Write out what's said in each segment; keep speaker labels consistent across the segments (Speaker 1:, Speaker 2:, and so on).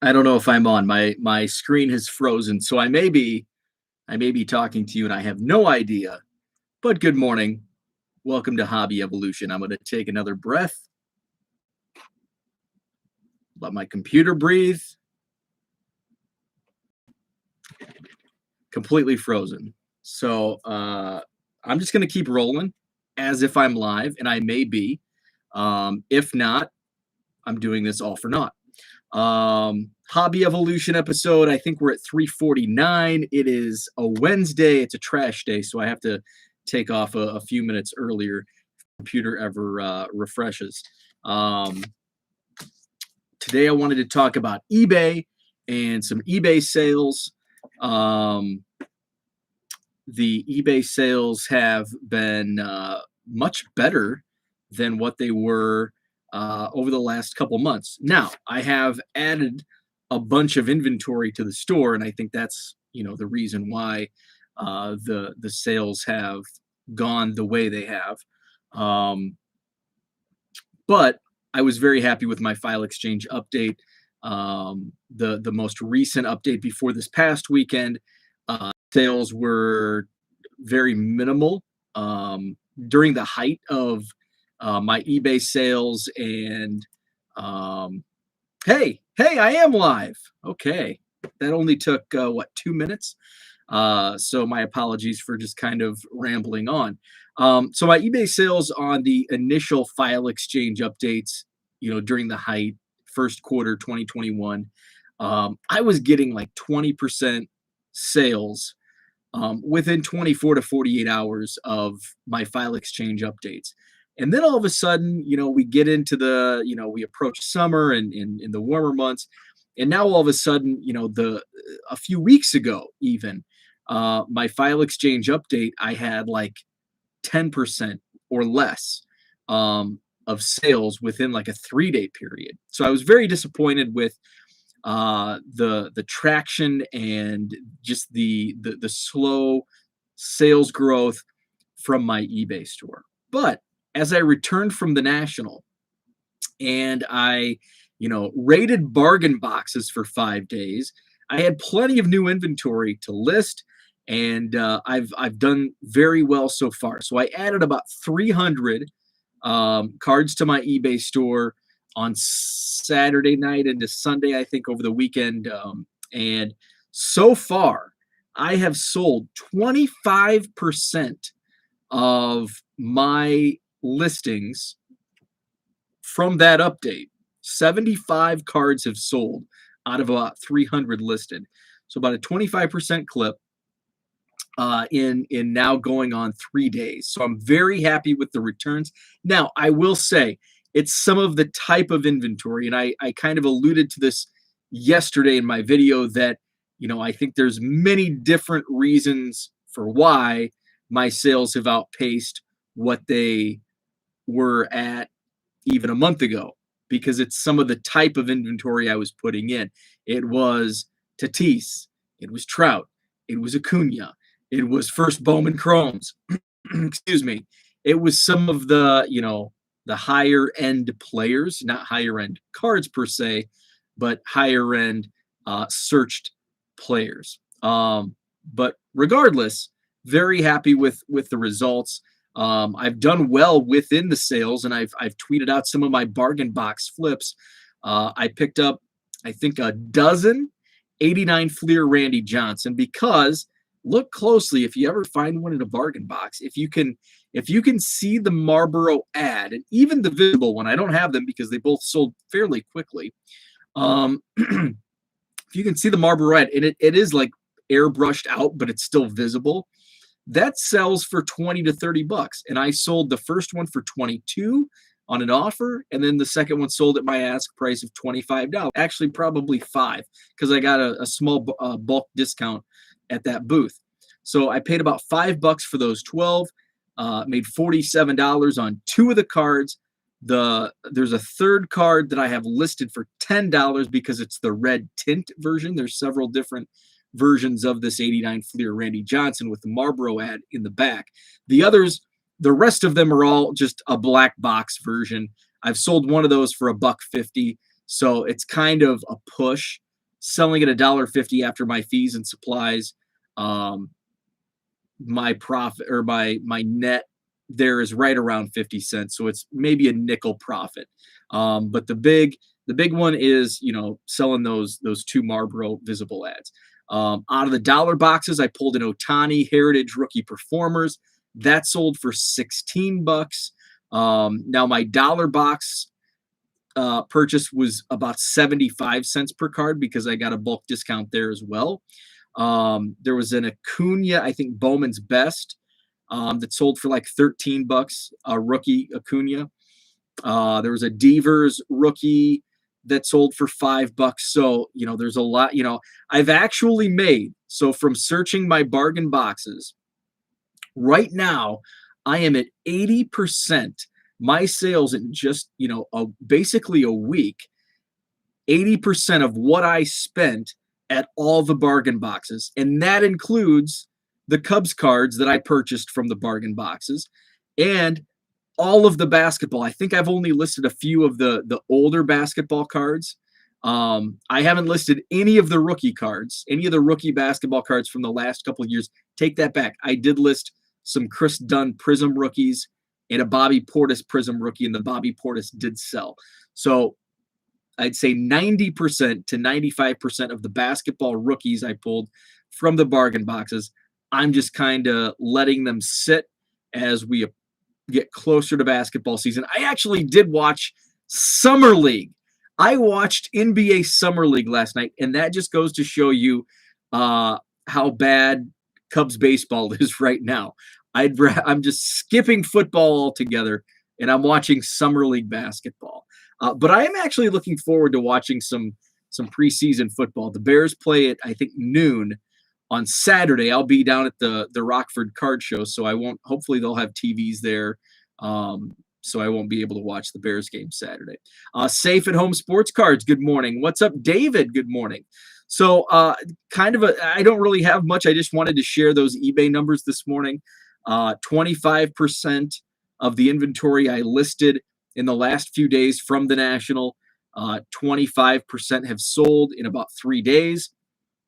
Speaker 1: I don't know if I'm on. My screen has frozen, so I may be talking to you and I have no idea. But good morning. Welcome to Hobby Evolution. I'm going to take another breath. Let my computer breathe. Completely frozen. So I'm just going to keep rolling as if I'm live, and I may be. If not, I'm doing this all for naught. Hobby Evolution episode. I think we're at 349. It is a Wednesday. It's a trash day, so I have to take off a few minutes earlier if the computer ever refreshes. Today I wanted to talk about eBay and some eBay sales. The eBay sales have been much better than what they were over the last couple months. Now, I have added a bunch of inventory to the store, and I think that's the reason why the sales have gone the way they have. But I was very happy with my file exchange update. The most recent update before this past weekend, sales were very minimal during the height of my eBay sales. And hey, I am live. Okay, that only took 2 minutes. So my apologies for just kind of rambling on. So my eBay sales on the initial file exchange updates, during the height, first quarter 2021, I was getting like 20% sales within 24 to 48 hours of my file exchange updates. And then all of a sudden, we get into we approach summer and in the warmer months. And now all of a sudden, a few weeks ago, even my file exchange update, I had like 10% or less of sales within like a 3-day period. So I was very disappointed with the traction and just the slow sales growth from my eBay store. But as I returned from the National and I rated bargain boxes for 5 days, I had plenty of new inventory to list, and I've done very well so far. So I added about 300 cards to my eBay store on Saturday night into Sunday, I think, over the weekend. And so far, I have sold 25% of my listings from that update. 75 cards have sold out of about 300 listed. So about a 25% clip in now going on 3 days. So I'm very happy with the returns. Now, I will say it's some of the type of inventory, and I kind of alluded to this yesterday in my video that, I think there's many different reasons for why my sales have outpaced what they were at even a month ago, because it's some of the type of inventory I was putting in. It was Tatis, it was Trout, it was Acuna, it was first Bowman Chromes. Excuse me. It was some of the, the higher end players, not higher end cards per se, but higher end searched players. But regardless, very happy with the results. I've done well within the sales, and I've tweeted out some of my bargain box flips. I picked up, I think, a dozen 89 Fleer Randy Johnson, because look closely if you ever find one in a bargain box. If you can see the Marlboro ad, and even the visible one, I don't have them because they both sold fairly quickly. If you can see the Marlboro ad, and it is like airbrushed out, but it's still visible, that sells for 20 to 30 bucks. And I sold the first one for 22 on an offer, and then the second one sold at my ask price of $25. Actually, probably $5, because I got a small bulk discount at that booth. So I paid about $5 for those 12, made $47 on 2 of the cards. There's a third card that I have listed for $10 because it's the red tint version. There's several different versions of this 89 Fleer Randy Johnson with the Marlboro ad in the back. The others The rest of them are all just a black box version. I've sold one of those for $1.50, so it's kind of a push. Selling at $1.50 after my fees and supplies, um, my profit or my net there is right around 50 cents, so it's maybe a nickel profit. But the big one is, selling those two Marlboro visible ads. Out of the dollar boxes, I pulled an Ohtani Heritage Rookie Performers that sold for $16. Now my dollar box purchase was about 75 cents per card because I got a bulk discount there as well. There was an Acuna, I think Bowman's Best, that sold for like $13, a rookie Acuna. There was a Devers rookie that sold for $5. So, there's a lot, I've actually made, so from searching my bargain boxes, right now, I am at 80%. My sales in just, basically a week, 80% of what I spent at all the bargain boxes. And that includes the Cubs cards that I purchased from the bargain boxes and all of the basketball. I think I've only listed a few of the older basketball cards. I haven't listed any of the rookie cards, any of the rookie basketball cards from the last couple of years. Take that back. I did list some Chris Dunn Prism rookies and a Bobby Portis Prism rookie, and the Bobby Portis did sell. So I'd say 90% to 95% of the basketball rookies I pulled from the bargain boxes, I'm just kind of letting them sit as we get closer to basketball season. I actually did watch Summer League. I watched NBA Summer League last night, and that just goes to show you how bad Cubs baseball is right now. I'm just skipping football altogether, and I'm watching Summer League basketball. But I am actually looking forward to watching some preseason football. The Bears play at, I think, noon on Saturday. I'll be down at the Rockford Card Show, so I won't. Hopefully, they'll have TVs there, so I won't be able to watch the Bears game Saturday. Safe at Home Sports Cards. Good morning. What's up, David? Good morning. So, I don't really have much. I just wanted to share those eBay numbers this morning. 25% of the inventory I listed in the last few days from the National. 25% have sold in about 3 days.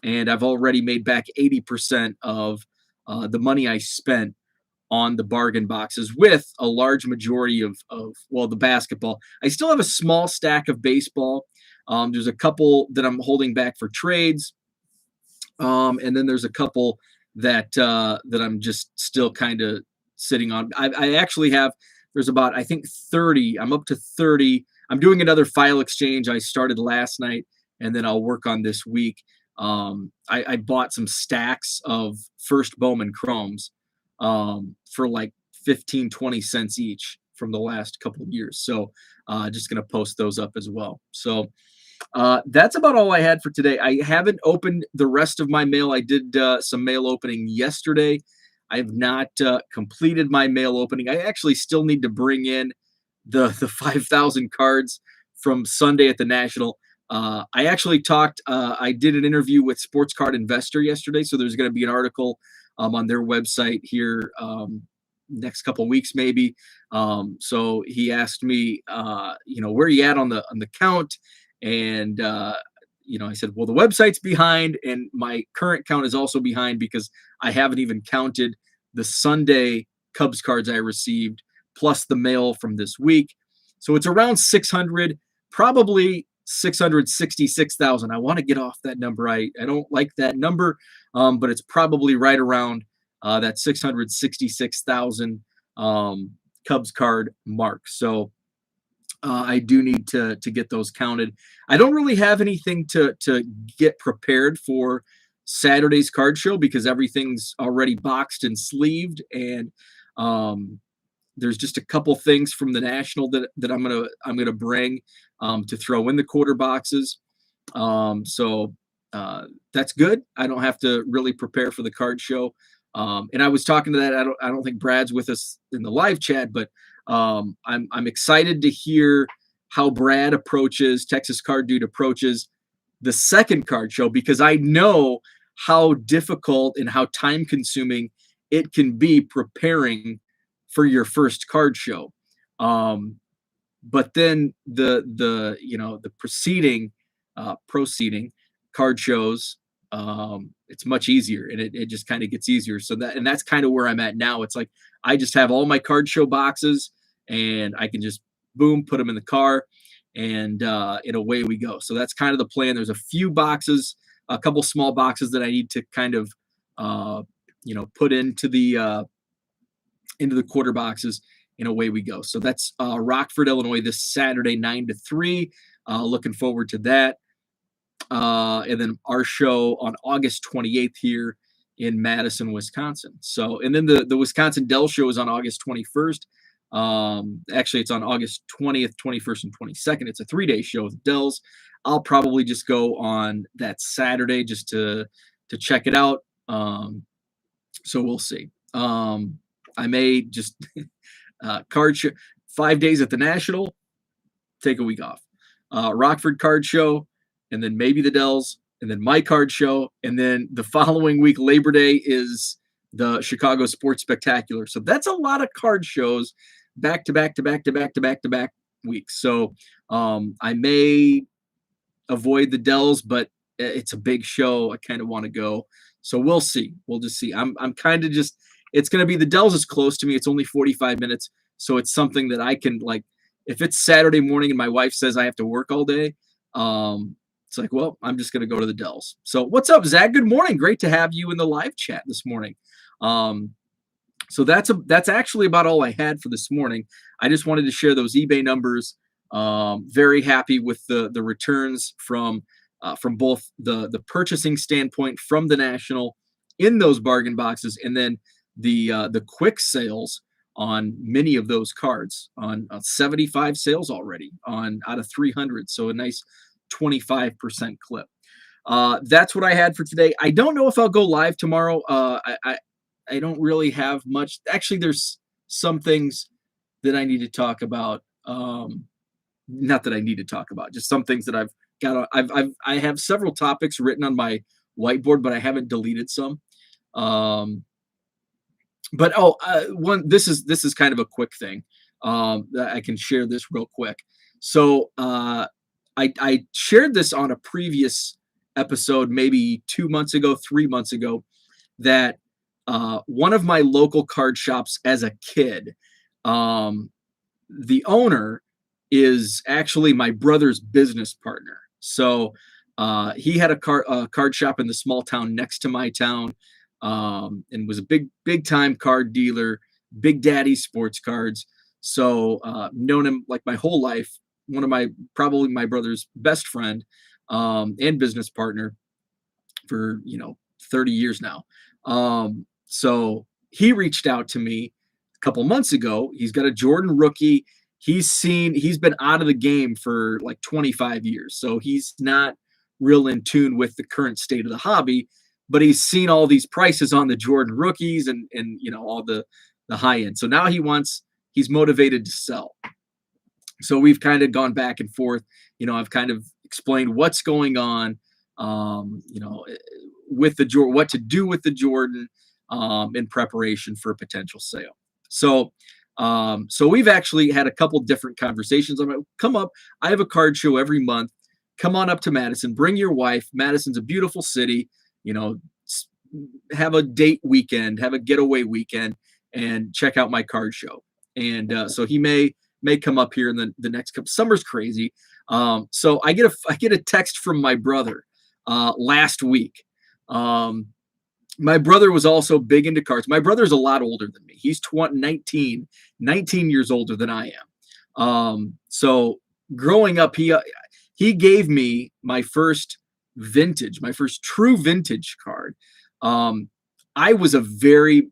Speaker 1: And I've already made back 80% of the money I spent on the bargain boxes, with a large majority of the basketball. I still have a small stack of baseball. There's a couple that I'm holding back for trades. And then there's a couple that I'm just still kind of sitting on. I actually have, there's about, I think 30, I'm up to 30. I'm doing another file exchange I started last night, and then I'll work on this week. I bought some stacks of First Bowman Chromes for like 15, 20 cents each from the last couple of years. So just going to post those up as well. So that's about all I had for today. I haven't opened the rest of my mail. I did some mail opening yesterday. I have not completed my mail opening. I actually still need to bring in the 5,000 cards from Sunday at the National. I actually I did an interview with Sports Card Investor yesterday, so there's going to be an article on their website here next couple weeks maybe. So he asked me, where are you at on the count? And, I said, well, the website's behind, and my current count is also behind because I haven't even counted the Sunday Cubs cards I received plus the mail from this week. So it's around 600, probably 666,000. I want to get off that number. I don't like that number, but it's probably right around that 666,000 Cubs card mark. So I do need to get those counted. I don't really have anything to get prepared for Saturday's card show because everything's already boxed and sleeved, and there's just a couple things from the National that I'm gonna bring to throw in the quarter boxes. So that's good. I don't have to really prepare for the card show. And I was talking to that. I don't think Brad's with us in the live chat, but I'm excited to hear how Brad approaches, Texas Card Dude approaches the second card show, because I know how difficult and how time consuming it can be preparing for your first card show. But then the proceeding card shows, it's much easier, and it just kind of gets easier. So that's kind of where I'm at now. It's like I just have all my card show boxes, and I can just boom, put them in the car, and away we go. So that's kind of the plan. There's a few boxes, a couple small boxes that I need to kind of put into the quarter boxes, and away we go. So that's Rockford, Illinois, this Saturday, 9 to 3. Looking forward to that. And then our show on August 28th here in Madison, Wisconsin. So, and then the Wisconsin Dell show is on August 21st. Actually, it's on August 20th, 21st, and 22nd. It's a 3-day show with Dells. I'll probably just go on that Saturday just to check it out. So we'll see. I may just card show 5 days at the National, take a week off. Rockford card show, and then maybe the Dells, and then my card show, and then the following week, Labor Day, is the Chicago Sports Spectacular. So that's a lot of card shows back to back to back to back to back to back weeks. So I may avoid the Dells, but it's a big show. I kind of want to go. So we'll see. We'll just see. I'm kind of just, it's going to be, the Dells is close to me. It's only 45 minutes. So it's something that I can, like, if it's Saturday morning and my wife says I have to work all day, it's like, well, I'm just going to go to the Dells. So what's up, Zach? Good morning. Great to have you in the live chat this morning. So that's actually about all I had for this morning. I just wanted to share those eBay numbers. Very happy with the returns from both the purchasing standpoint from the National in those bargain boxes, and then the quick sales on many of those cards, on 75 sales already out of 300. So a nice 25% clip. That's what I had for today. I don't know if I'll go live tomorrow. I don't really have much. Actually, there's some things that I need to talk about. Not that I need to talk about, just some things that I've got. I have several topics written on my whiteboard, but I haven't deleted some. But this is kind of a quick thing. I can share this real quick. So I shared this on a previous episode, maybe 2 months ago, 3 months ago, that one of my local card shops as a kid, the owner is actually my brother's business partner. So he had a card shop in the small town next to my town, and was a big time card dealer, Big Daddy Sports Cards. So known him like my whole life. Probably my brother's best friend and business partner for 30 years now. So he reached out to me a couple months ago. He's got a Jordan rookie. He's been out of the game for like 25 years. So he's not real in tune with the current state of the hobby, but he's seen all these prices on the Jordan rookies and all the high end. So now he's motivated to sell. So we've kind of gone back and forth. I've kind of explained what's going on, with the Jordan, what to do with the Jordan, in preparation for a potential sale. So we've actually had a couple different conversations. I'm like, come up. I have a card show every month. Come on up to Madison. Bring your wife. Madison's a beautiful city. Have a date weekend. Have a getaway weekend, and check out my card show. And so he may come up here in the next couple. Summer's crazy. So I get a text from my brother last week. My brother was also big into cards. My brother's a lot older than me. He's 19 years older than I am. So growing up, he gave me my first true vintage card. I was a very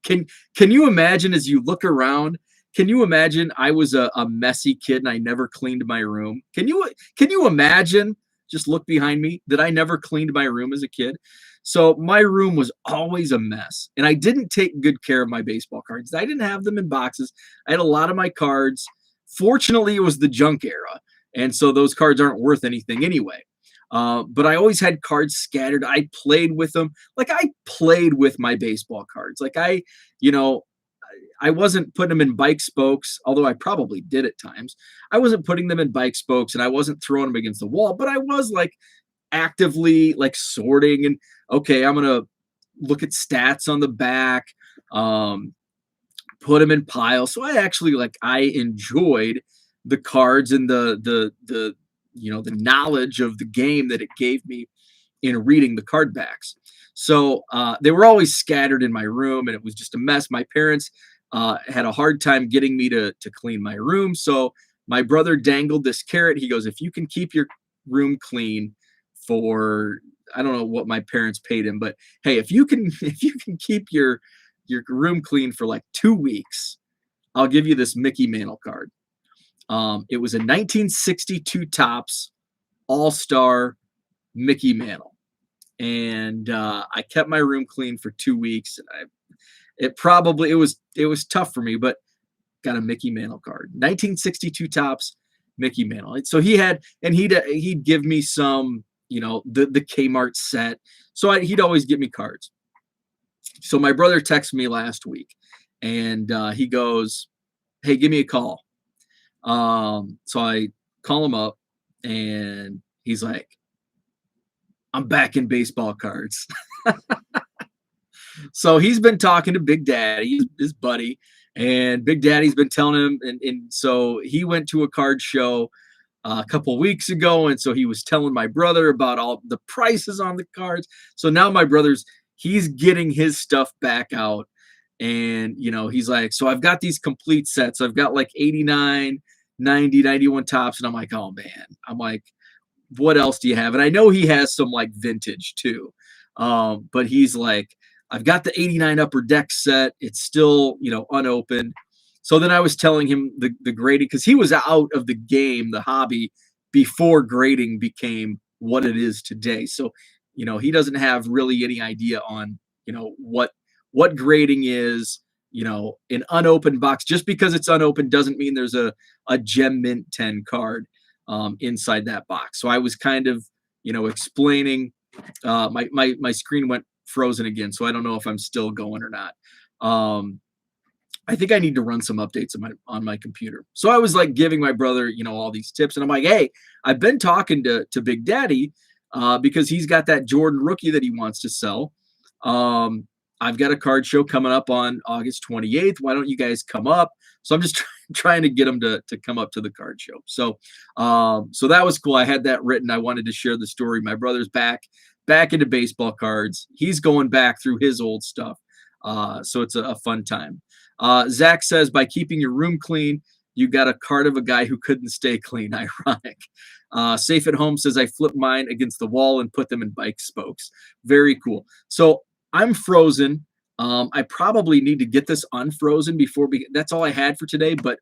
Speaker 1: can you imagine, as you look around, can you imagine I was a messy kid and I never cleaned my room? Can you imagine, just look behind me, that I never cleaned my room as a kid? So my room was always a mess, and I didn't take good care of my baseball cards. I didn't have them in boxes. I had a lot of my cards. Fortunately, it was the junk era, and so those cards aren't worth anything anyway. But I always had cards scattered. I played with them. Like, I played with my baseball cards. Like, I wasn't putting them in bike spokes, although I probably did at times. I wasn't putting them in bike spokes and I wasn't throwing them against the wall, but I was like actively like sorting and okay, I'm gonna look at stats on the back, um, put them in piles. So I actually like I enjoyed the cards and the the knowledge of the game that it gave me in reading the card backs. So they were always scattered in my room, and it was just a mess. My parents had a hard time getting me to clean my room, so my brother dangled this carrot. He goes, "If you can keep your room clean for I don't know what my parents paid him, but hey, if you can if you can keep your room clean for like 2 weeks, I'll give you this Mickey Mantle card." It was a 1962 Topps All Star Mickey Mantle, and I kept my room clean for 2 weeks. It was tough for me, but got a Mickey Mantle card, 1962 Topps Mickey Mantle. So he had, and he'd give me some, the Kmart set. So he'd always give me cards. So my brother texted me last week, and he goes, "Hey, give me a call." So I call him up, and he's like, "I'm back in baseball cards." So he's been talking to Big Daddy, his buddy, and Big Daddy's been telling him, and so he went to a card show a couple of weeks ago, and so he was telling my brother about all the prices on the cards. So now my brother's he's getting his stuff back out, and he's like, "So I've got these complete sets. I've got like 89, 90, 91 Tops," and I'm like, "Oh man," I'm like, "What else do you have?" And I know he has some like vintage too, but he's like, "I've got the 89 Upper Deck set. It's still unopened." So then I was telling him the grading, because he was out of the game, the hobby, before grading became what it is today. So he doesn't have really any idea on what grading is. An unopened box, just because it's unopened doesn't mean there's a Gem Mint 10 card inside that box. So I was kind of explaining. My screen went frozen again, so I don't know if I'm still going or not. I think I need to run some updates on my computer. So I was like giving my brother, all these tips, and I'm like, "Hey, I've been talking to Big Daddy because he's got that Jordan rookie that he wants to sell. I've got a card show coming up on August 28th. Why don't you guys come up?" So I'm just trying to get him to come up to the card show. So so that was cool. I had that written. I wanted to share the story. My brother's back into baseball cards. He's going back through his old stuff. So it's a fun time. Zach says, "By keeping your room clean, you got a card of a guy who couldn't stay clean." Ironic. Safe at Home says, "I flipped mine against the wall and put them in bike spokes." Very cool. So I'm frozen. I probably need to get this unfrozen before that's all I had for today, but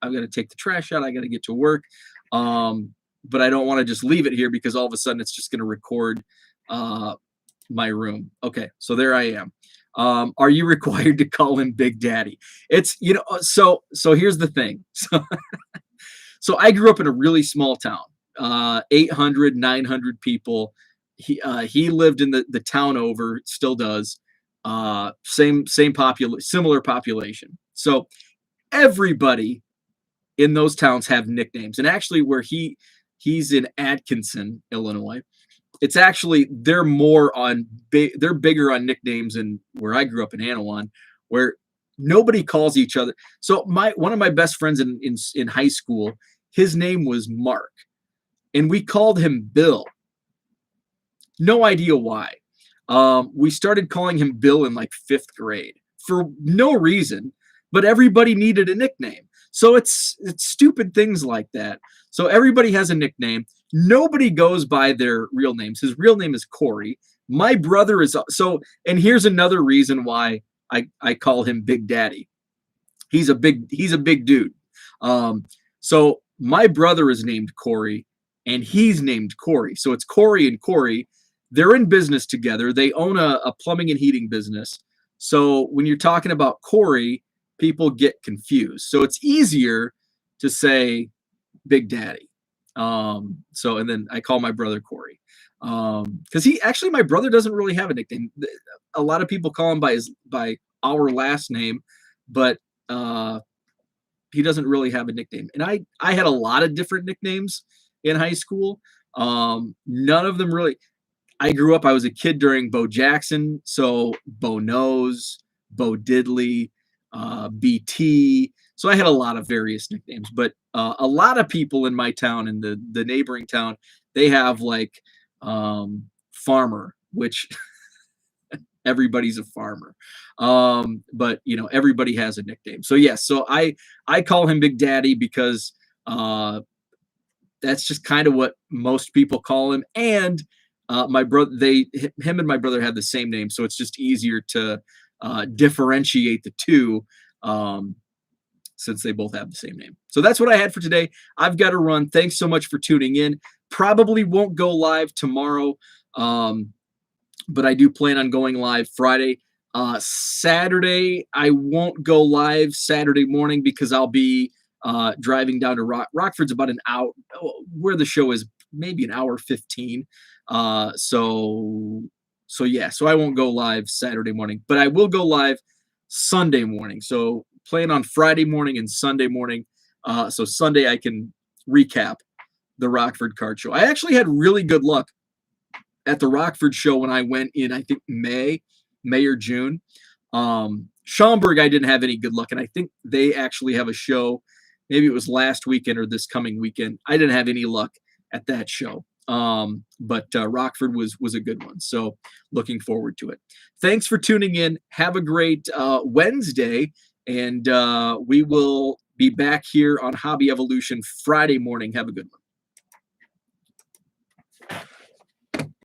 Speaker 1: I've got to take the trash out. I got to get to work. But I don't want to just leave it here because all of a sudden it's just going to record my room. Okay, so there I am. Are you required to call him Big Daddy? It's so here's the thing. So I grew up in a really small town, 800, 900 people. He lived in the town over, still does. Similar population. So everybody in those towns have nicknames. And actually where he's in Atkinson, Illinois, it's actually they're bigger on nicknames than where I grew up in Anawan, where nobody calls each other. So one of my best friends in high school, his name was Mark, and we called him Bill. No idea why. We started calling him Bill in like 5th grade for no reason, but everybody needed a nickname. So it's stupid things like that. So everybody has a nickname. Nobody goes by their real names. His real name is Corey. My brother is and here's another reason why I call him Big Daddy. He's a big dude. So my brother is named Corey, and he's named Corey. So it's Corey and Corey. They're in business together. They own a plumbing and heating business. So when you're talking about Corey, people get confused. So it's easier to say Big Daddy. And then I call my brother Corey. Because my brother doesn't really have a nickname. A lot of people call him by our last name, but he doesn't really have a nickname. And I had a lot of different nicknames in high school. None of them really. I grew up. I was a kid during Bo Jackson, so Bo Nose, Bo Diddley, BT. So I had a lot of various nicknames, but a lot of people in my town and the neighboring town, they have like Farmer, which everybody's a farmer. But everybody has a nickname. So yes, so I call him Big Daddy because that's just kind of what most people call him. And my brother, him and my brother have the same name, so it's just easier to differentiate the two. Since they both have the same name. So that's what I had for today. I've got to run. Thanks so much for tuning in. Probably won't go live tomorrow, but I do plan on going live Friday. Saturday, I won't go live Saturday morning because I'll be driving down to Rockford's about an hour, where the show is maybe an hour 15. So I won't go live Saturday morning, but I will go live Sunday morning. So plan on Friday morning and Sunday morning. So Sunday I can recap the Rockford Card Show. I actually had really good luck at the Rockford show when I went in, I think May or June. Schaumburg, I didn't have any good luck, and I think they actually have a show. Maybe it was last weekend or this coming weekend. I didn't have any luck at that show. But Rockford was a good one. So looking forward to it. Thanks for tuning in. Have a great Wednesday. And we will be back here on Hobby Evolution Friday morning. Have a good one.